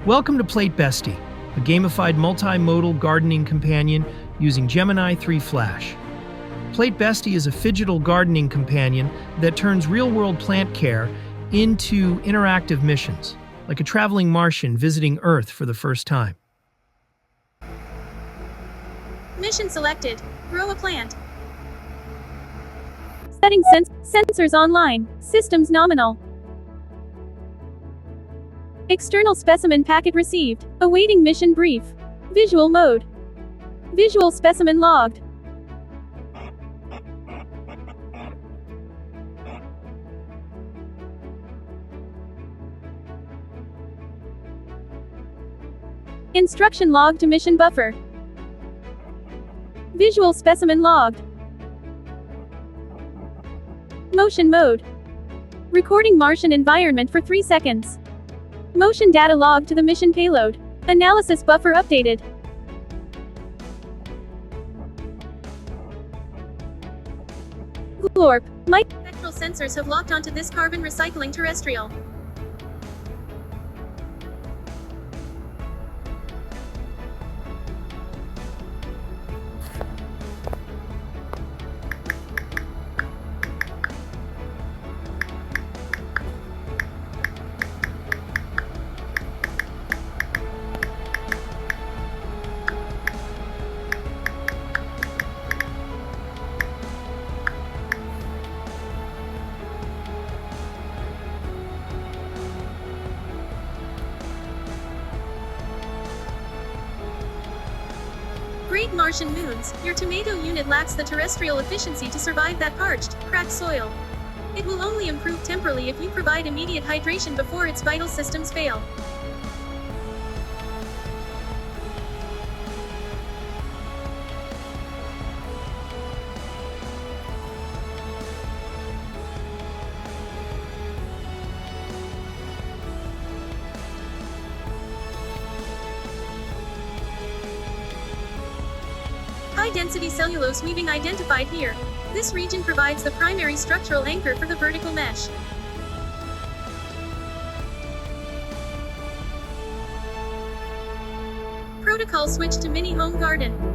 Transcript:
Welcome to Plate Bestie, a gamified multimodal gardening companion using Gemini 3 Flash. Plate Bestie is a phygital gardening companion that turns real-world plant care into interactive missions, like a traveling Martian visiting Earth for the first time. Mission selected. Grow a plant. Setting sensors online. Systems nominal. External specimen packet received. Awaiting mission brief. Visual mode. Visual specimen logged. Instruction log to mission buffer. Visual specimen logged. Motion mode. Recording Martian environment for 3 seconds. Motion data logged to the mission payload. Analysis buffer updated. Glorp. Spectral sensors have locked onto this carbon recycling terrestrial. Great Martian moons, your tomato unit lacks the terrestrial efficiency to survive that parched, cracked soil. It will only improve temporarily if you provide immediate hydration before its vital systems fail. High-density cellulose weaving identified here. This region provides the primary structural anchor for the vertical mesh. Protocol switch to mini home garden.